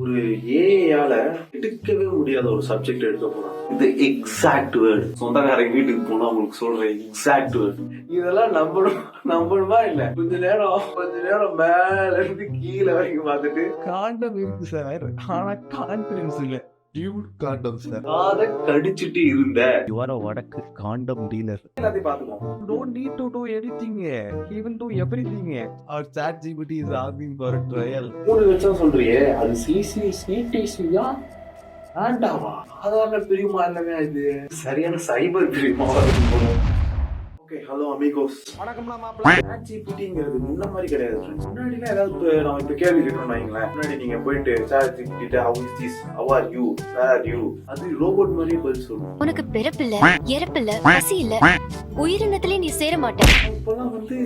ஒரு ஏஐயால எடுக்கவே முடியாத ஒரு சப்ஜெக்ட் எடுக்க போறான். இது எக்ஸாக்ட் வேர்டு. சொந்தக்காரங்க வீட்டுக்கு போனா உங்களுக்கு சொல்ற எக்ஸாக்ட் வேர்டு. இதெல்லாம் நம்பணுமா இல்ல? கொஞ்ச நேரம் மேல இருந்து கீழே வரைக்கும் பார்த்துட்டு காண்டம் இருக்கு சார், ஆனா கான்பிடன்ஸ் இல்ல. Dude condom sir. அத கடிச்சிட்டு இருந்த You are a வடக்கு காண்டம் டீலர். எல்லாத்தையும் பாத்துக்கோ. Don't need to do anything. He will do everything. Our chat GPT is asking for a trial. 3 லட்சம் சொல்றியே, அது சிசிசிடிசியா ஆண்டாவா? சாதாரண பிரியுமா இல்லைங்க? இது சரியான சைபர் பிரியுமா இருக்கும் போல. Okay, hello amigos. வணக்கம்னா மாப்ள. சாட் ஜிபிடிங்கிறது முன்ன மாதிரி கிடையாது ஃப்ரெண்ட்ஸ். முன்னாடிலாம் ஏதாவது நம்ம இப்ப கேள்வி கேட்கணும்னு வைங்களேன், முன்னாடி நீங்க போயிட்டு chat ஜிபிடிட்ட how is this, how are you, where are you, அது ரோபோட் மாதிரியே பதில் சொல்லும். உனக்கு பிறப்பில்ல, இறப்பில்ல, பசி இல்ல, உயிரினத்திலே நீ சேர மாட்ட. இப்பெல்லாம் வந்து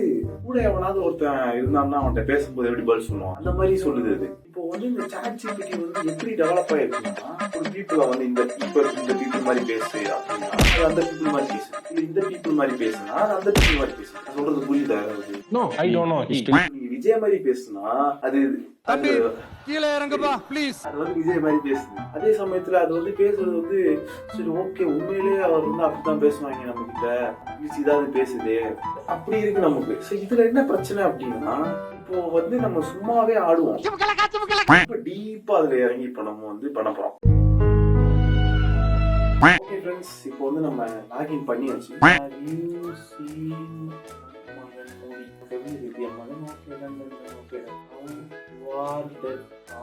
கூட எவனாவது ஒருத்தன் இருந்தான்னா அவன்கிட்ட பேசும்போது எப்படி பதில் சொல்லுவான், அந்த மாதிரி சொல்லுது அது. இப்போ வந்து இந்த சாட் ஜிபிடி வந்து எப்படி டெவலப் ஆயிருக்குன்னா, ஒரு பீப்புளை வந்து இந்த பீப்புள் மாதிரி பேசு அப்படின்னா அந்த பீப்புள் மாதிரி பேசு, இல்ல இந்த பீப்புள் மாதிரி பேசுனா அந்த பீப்புள் மாதிரி பேசு. சொல்றது புரியுதா? No, I don't know. நீங்க விஜய் மாதிரி பேசுனா அது கீழே இறங்குப்பா ப்ளீஸ். அது வந்து விஜய் மாதிரி பேசுது. அதே சமயத்துல அது வந்து பேசுறது வந்து சரி ஓகே, உண்மையிலேயே அவர் வந்து அப்படித்தான் பேசுவாங்க நம்ம கிட்ட, இதாவது பேசுது அப்படி இருக்கு நமக்கு. சோ இதுல என்ன பிரச்சனை அப்படின்னா, இப்போ வந்து நம்ம சும்மாவே ஆடுவோம், இப்ப டீப்பா அதுல இறங்கி இப்ப நம்ம வந்து பண்ண போறோம். ஓகே ஃப்ரெண்ட்ஸ், இப்போ வந்து நம்ம லாகின் பண்ணியாச்சு.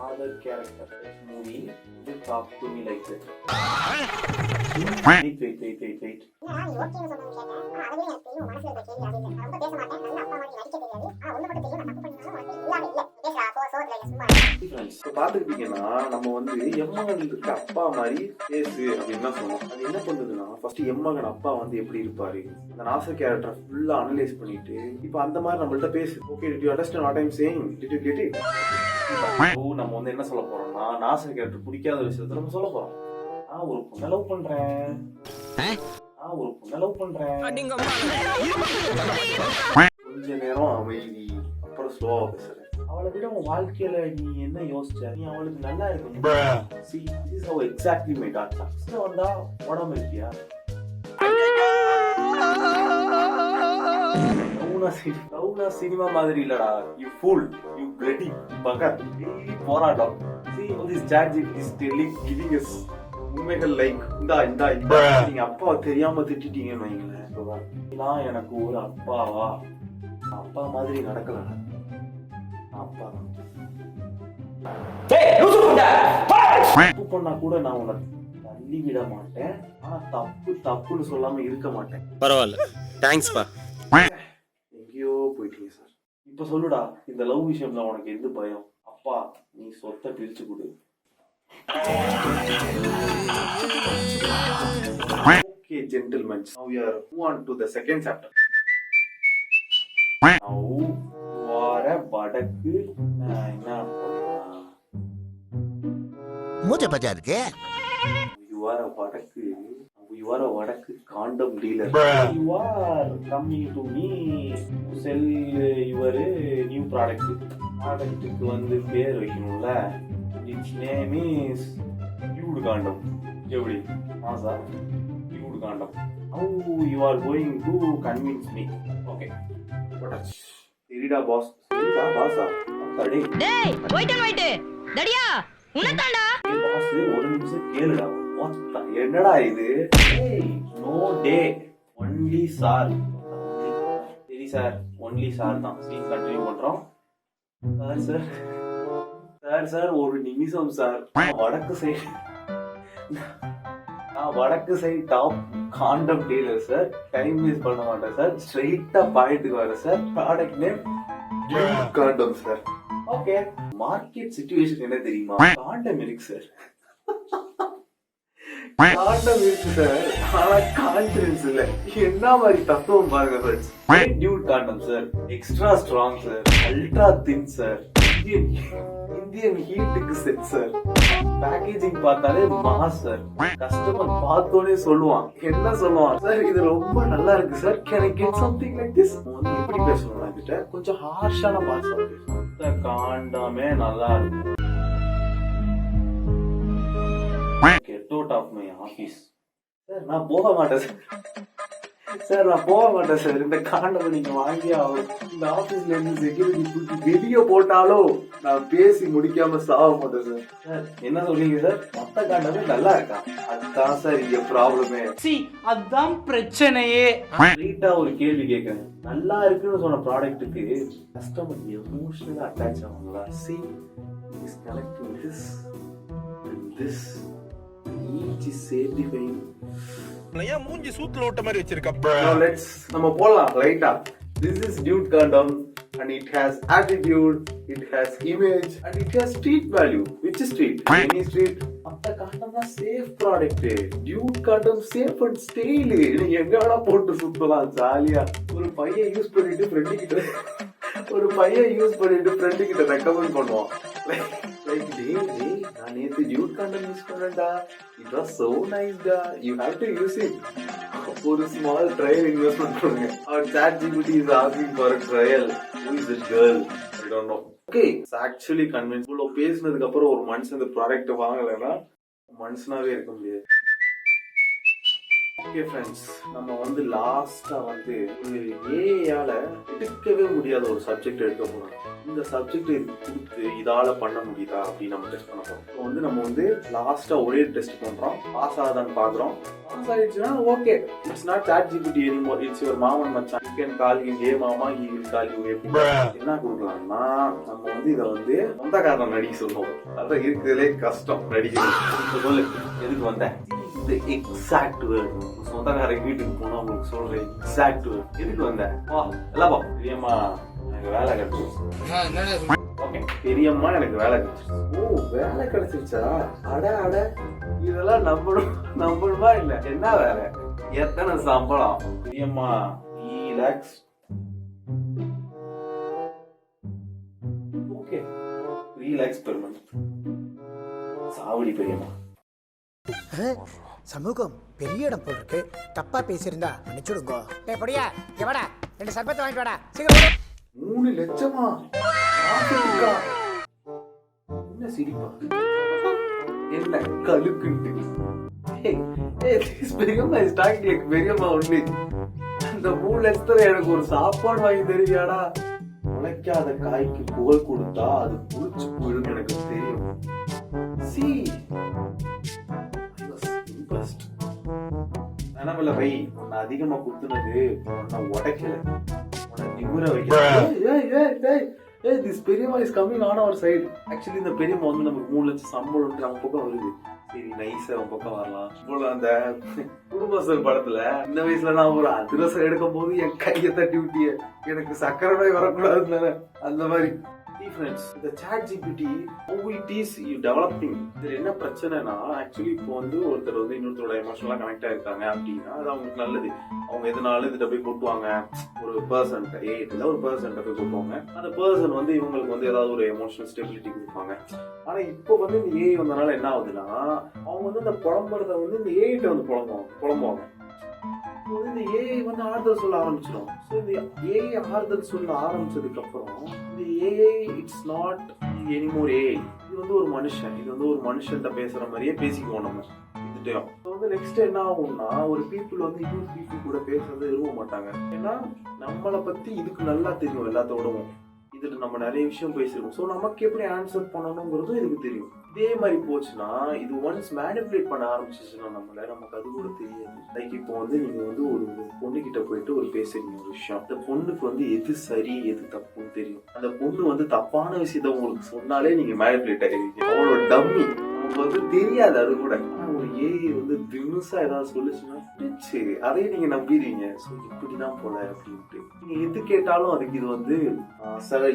Other character movie will talk to me like that. Wait. பாத்துக்கிட்டீங்கன்னா நம்ம வந்து எம்மகன் இருக்க அப்பா மாதிரி பேசு அப்படின்னு தான் சொன்னோம். அது என்ன பண்ணுதுன்னா, ஃபர்ஸ்ட் எம்மகன் அப்பா வந்து எப்படி இருப்பாரு, அந்த நாசர் கேரக்டர் ஃபுல்லா அனலைஸ் பண்ணிட்டு இப்போ அந்த மாதிரி நம்மள்ட்ட பேசு. Okay, did you understand what I'm saying? Did you get it? நம்ம வந்து என்ன சொல்ல போறோம்னா, நாசர் கேரக்டர் பிடிக்காத விஷயத்த நம்ம சொல்ல போறோம். ஒரு பொண்ணை லவ் பண்றேன், ஒரு பொண்ணை லவ் பண்றேன். கொஞ்ச நேரம் அமைதி, அப்புறம் ஸ்லோவா பேசுறேன். அவளை விட உன் வாழ்க்கையில நீ என்ன யோசிச்ச, நீ அவளுக்கு நல்லா இருக்கணும். See, this is how exactly my dad talks. வந்தா உடம்பு இருக்கியா, லவ்னா சினிமா மாதிரி இல்லடா, you fool, you bloody bugger. போராட்டம். See, all this chat GPT is giving us உண்மைகள் லைக் இந்தா நீங்க அப்பாவை தெரியாம திட்டிட்டீங்கன்னு வைங்களேன், எனக்கு ஒரு அப்பாவா, அப்பா மாதிரி நடக்கல, அப்பா தப்பு பண்ணா கூட நான் உன்னை தள்ளி விட மாட்டேன், ஆனா தப்புன்னு சொல்லாம இருக்க மாட்டேன். பரவாயில்ல, தேங்க்ஸ் பா. எங்கேயோ போயிட்டீங்க சார். இப்ப சொல்லுடா, இந்த லவ் விஷயம்ல உனக்கு எது பயம்? அப்பா, நீ சொத்தை பிரிச்சு கொடு. Okay, gentlemen, now we are move on to the second chapter. Now you are a வடக்கு, என்ன பண்ணலாம்? மூச்சை பச்சா இருக்கு. You are a வடக்கு காண்டம் dealer. You are coming to me to sell your new product. ப்ராடக்ட்டுக்கு வந்து பேர் வைக்கணும்ல. Its name is Dude Gundam. எப்படி? Sir, Dude Gundam. How you are going to convince me? Okay. சரிடா பாஸ். அடே. டேய், போய்ட்டு. டடியா, உனதாண்டா. Pass, ஒரு நிமிஷம் கேளுடா. என்னடா இது? ஏய், நோ டே. Only sir. சரி சார், ஒன்லி சார் தான். சீன் கண்டினியூ பண்றோம். சார் ஒரு நிமிஷம் சார். வடக்கு side top condom dealer sir. Time waste பண்ண மாட்டேன் சார். ஸ்ட்ரைட்டா பாயிண்ட்க்கு வரேன் sir. Product name dude condom sir. Okay, market situation என்ன தெரியுமா? காண்டம் இருக்கு சார். காண்டம் இருக்கு சார், ஆனா கான்ஃபிடன்ஸ் இல்ல. என்ன மாதிரி தத்துவம் பாருங்க friends. Dude condom sir, extra strong sir, ultra thin sir, Indian ஹீட்டுக்கு செட் சார். பேக்கேஜிங் பார்த்தாலே மாஸ் சார். கஸ்டமர் பார்த்தோனே சொல்லுவான், என்ன சொல்லுவான் சார், இது ரொம்ப நல்லா இருக்கு sir, can I get something like this. வந்து எப்படி பேசணும் கிட்ட, கொஞ்சம் ஹார்ஷான பாஷா பேசணும். காண்டாமே நல்லா இருக்கும். Out of my office. Sir நான் போக மாட்டேன் சார். சார் நான் போக மாட்டேன் சார். இந்த காண்டமை நீங்க வாங்கி ஆகும். இந்த ஆபீஸ்ல இருந்து செக்யூரிட்டி தூக்கி வெளியே போட்டாலோ நான் பேசி முடிக்காம சாக மாட்டேன் சார். சார் என்ன சொல்றீங்க சார்? மொத்த காண்டமே நல்லா இருக்கா? அதுதான் சார் இங்க ப்ராப்ளமே. அதான் பிரச்சனையே. ஸ்ட்ரெயிட்டா ஒரு கேள்வி கேட்கறேன். நல்லா இருக்குன்னு சொன்ன ப்ராடக்ட்டுக்கு கஸ்டமர் எமோஷனலா அட்டாச் ஆவாங்களா? See, it is connecting this and this. Each is certifying. ஏன் மூஞ்சி சூத்துல விட்ட மாதிரி வச்சிருக்க? Now let's நம்ம போலாம் ரைட்டா. This is dude condom and it has attitude, it has image and it has street value. Which is street? Any street. அந்த condom தான் safe product. Dude condom safe and style. நீங்க எங்க வேணா போட்டு சுத்தலாம் ஜாலியா. ஒரு பையன் யூஸ் பண்ணிட்டு ஃப்ரெண்டு கிட்ட ரெக்கமெண்ட் பண்ணுவான். லைக் டேய் நான் நேத்து டியூட் காண்டம் யூஸ் பண்ணேன்டா. It was so nice டா. You have to use it. ஒரு ஸ்மால் ட்ரையல் இன்வெஸ்ட்மெண்ட் பண்ணுங்க. Our ChatGPT is asking for a trial. Who is this girl? I don't know. Okay, it's actually convinced. இவ்வளோ பேசினதுக்கு அப்புறம் ஒரு மனுஷன் இந்த ப்ராடக்ட் வாங்கலைன்னா மனுஷனாவே இருக்க முடியாது. ஓகே ஃப்ரெண்ட்ஸ், நம்ம வந்து லாஸ்டா வந்து ஒரு ஏஐயால எடுக்கவே முடியாத ஒரு சப்ஜெக்ட் எடுக்க போறோம். இந்த சப்ஜெக்ட் கொடுத்து இதால பண்ண முடியுதா அப்படின்னு நம்ம டெஸ்ட் பண்ண போறோம். இப்போ வந்து நம்ம வந்து லாஸ்டா ஒரே டெஸ்ட் பண்றோம். பாஸ் ஆகுதான்னு பாக்குறோம். பாஸ் ஆயிடுச்சுன்னா okay, it's not ChatGPT anymore. It's your மாமன் மச்சான். You can call him hey மாமா, he will call you hey. என்ன கொடுக்கலாம்னா நம்ம வந்து இதை வந்து சொந்தக்காரன் நடிக்க சொல்லுவோம். அதான் இருக்கிறதுலே கஷ்டம் நடிக்கிறது. எதுக்கு வந்தேன்? The exact word. சொந்தக்காரங்க வீட்டுக்கு போனா உங்களுக்கு சொல்ற எக்ஸாக்ட் வேர்ட். எதுக்கு வந்த? வா எல்லாம் பா. பெரியம்மா எனக்கு வேலை கிடைச்சிருச்சு. ஓகே, பெரியம்மா எனக்கு வேலை கிடைச்சிருச்சு. ஓ வேலை கிடைச்சிருச்சா? அட இதெல்லாம் நம்பணுமா இல்ல? என்ன வேலை? எத்தனை சம்பளம்? பெரியம்மா 3 lakhs. Okay 3 lakhs per month. சாவடி பெரியம்மா. சமூகம் பெரிய இடம் போல் இருக்கு. தப்பா பேசியிருந்தா மன்னிச்சுடுங்க. டேய் பொடியா, இங்க வாடா. 2 சர்பத் வாங்கிட்டு வாடா. சீக்கிரம் 3 லட்சமா? என்ன சிரிப்பா? என்ன கலுக்குண்டு? பெரியம்மா இஸ் டாக்கிங் லைக் பெரியம்மா ஒன்லி. அந்த 3 லட்சத்துல எனக்கு ஒரு சாப்பாடு வாங்கி தருவியாடா? உழைக்காத காய்க்கு புகழ் கொடுத்தா அது புளிச்சு போயிடும் எனக்கு தெரியும். சி நினைவில்ல பை, உன்னை அதிகமா குத்துனது உன்னை உடைக்கல, உன்னை நிமிர வைக்கல. திஸ் பெரியம்மா is coming on our side. Actually இந்த பெரியம்மா வந்து நமக்கு 3 லட்சம் சம்பளம் நம்ம பக்கம் வருது. சரி நைஸா அவன் பக்கம் வரலாம். இப்போ அந்த குடும்பஸ்தர் படத்துல இந்த வயசுல நான் ஒரு அதிரசம் எடுக்கும் போது என் கையை தட்டி விட்டிய, எனக்கு சக்கரை நோய் வரக்கூடாதுன்னு அந்த மாதிரி. Friends, the ChatGPT how it is developing. இதுல என்ன பிரச்சனைனா ஆக்சுவலி இப்போ வந்து ஒருத்தர் வந்து இன்னொருத்தரோட எமோஷனலா கனெக்ட் ஆயிருக்காங்க அப்படின்னா அது அவங்களுக்கு நல்லது. அவங்க எதனால இதை போய் கொட்டுவாங்க, ஒரு பர்சன் இல்ல ஒரு பர்சன் போய் கொட்டுவாங்க. அந்த பர்சன் வந்து இவங்களுக்கு வந்து ஏதாவது ஒரு எமோஷனல் ஸ்டெபிலிட்டி கொடுப்பாங்க. ஆனா இப்போ வந்து இந்த ஏஐ வந்தனால என்ன ஆகுதுன்னா அவங்க வந்து இந்த புலம்புறத வந்து இந்த ஏஐட்ட வந்து புலம்புவாங்க. இந்த ஏஐ வந்து ஆறுதல் சொல்ல ஆரம்பிச்சிடும். ஸோ இந்த ஏஐ ஆறுதல் சொல்ல ஆரம்பிச்சதுக்கு அப்புறம் இந்த AI it's not anymore AI. இது வந்து ஒரு மனுஷன். இது வந்து ஒரு மனுஷன்கிட்ட பேசுற மாதிரியே பேசிக்குவோம் நம்ம இதுட்டையும். ஸோ வந்து நெக்ஸ்ட் என்ன ஆகும்னா ஒரு பீப்புள் வந்து இன்னொரு பீப்புள் கூட பேசுறதை விரும்ப மாட்டாங்க. ஏன்னா நம்மளை பத்தி இதுக்கு நல்லா தெரியும் எல்லாத்தோடவும். இதுல நம்ம நிறைய விஷயம் பேசிருக்கோம். ஸோ நமக்கு எப்படி ஆன்சர் பண்ணணுங்கிறதும் இதுக்கு தெரியும். இதே மாதிரி போச்சுன்னா இது ஒன்ஸ் மேனிபுலேட் பண்ண ஆரம்பிச்சிச்சுன்னா நமக்கு அது கூட தெரியாது. லைக் இப்போ வந்து நீங்க வந்து ஒரு பொண்ணுகிட்ட போயிட்டு ஒரு பேசுறீங்க ஒரு விஷயம். அந்த பொண்ணுக்கு வந்து எது சரி எது தப்புன்னு தெரியும். அந்த பொண்ணு வந்து தப்பான விஷயத்த உங்களுக்கு சொன்னாலே நீங்க மேனிபுலேட் ஆகிருக்கீங்க. அவங்களோட டம்மி நமக்கு வந்து தெரியாது அது கூட. ஆனா ஒரு ஏஐ வந்து தினுசா ஏதாவது சொல்லுச்சுன்னா அதையே நீங்க நம்பிடுவீங்க. ஸோ இப்படிதான் போல அப்படின்ட்டு நீங்க எது கேட்டாலும் அதுக்கு இது வந்து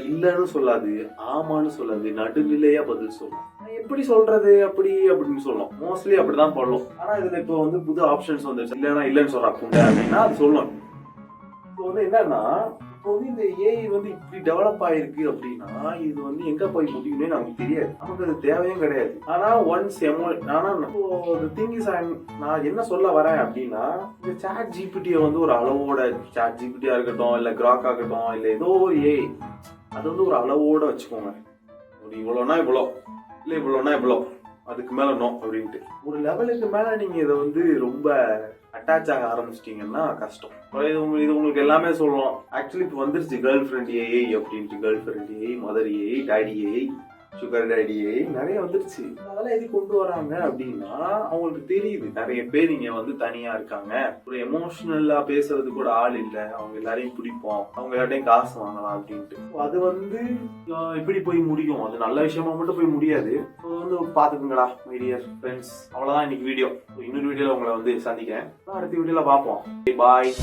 இல்லன்னு சொல்லாது, ஆமான்னு சொல்லாது, நடுநிலையா பதில் சொல்லும். எப்படி சொல்றது அப்படின்னு சொல்லலாம். மோஸ்ட்லி அப்படிதான் பண்ணும். ஆனா இதுல இப்போ வந்து புது ஆப்ஷன்ஸ் வந்துருச்சு. இல்லன்னு சொல்றாங்க அப்படின்னா அது சொல்லும். இப்போ வந்து என்னன்னா இப்போ வந்து இந்த ஏஐ வந்து இப்படி டெவலப் ஆயிருக்கு அப்படின்னா இது வந்து எங்க போய் முடியும்னே நமக்கு தெரியாது. நமக்கு அது தேவையும் கிடையாது. ஆனா ஒன்ஸ் ஆனா திங் இஸ் நான் என்ன சொல்ல வரேன் அப்படின்னா இந்த ChatGPT வந்து ஒரு அளவோட ChatGPT இருக்கட்டும் இல்ல Grok ஆகட்டும் இல்ல ஏதோ ஒரு ஏஐ அது வந்து ஒரு அளவோட வச்சுக்கோங்க. ஒரு இவ்வளோனா இவ்வளோ இல்ல இவ்வளோனா இவ்வளோ அதுக்கு மேல நோ அப்படின்ட்டு. ஒரு லெவலுக்கு மேல நீங்க இதை வந்து ரொம்ப அட்டாச் ஆக ஆரம்பிச்சிட்டீங்கன்னா கஷ்டம். இது உங்களுக்கு எல்லாமே சொல்லலாம். ஆக்சுவலி இப்போ வந்துருச்சு கேர்ள் ஃப்ரெண்ட் ஏஐ அப்படின்ட்டு. Girl friend AI, mother AI, daddy AI, sugar daddy AI நிறைய வந்துருச்சு. அதெல்லாம் எது கொண்டு வராங்க அப்படின்னா அவங்களுக்கு தெரியுது நிறைய பேர் இங்க வந்து தனியா இருக்காங்க, ஒரு எமோஷனலா பேசுறது கூட ஆள் இல்ல, அவங்க எல்லாரையும் பிடிப்போம், அவங்க எல்லாரையும் காசு வாங்கலாம் அப்படின்ட்டு. அது வந்து எப்படி போய் முடியும்? அது நல்ல விஷயமா மட்டும் போய் முடியாது. வந்து பாத்துக்குங்களா மை டியர் ஃப்ரெண்ட்ஸ். அவ்வளவுதான் இன்னைக்கு வீடியோ. இன்னொரு வீடியோல உங்களை வந்து சந்திக்கிறேன். அடுத்த வீடியோல பார்ப்போம். பாய்.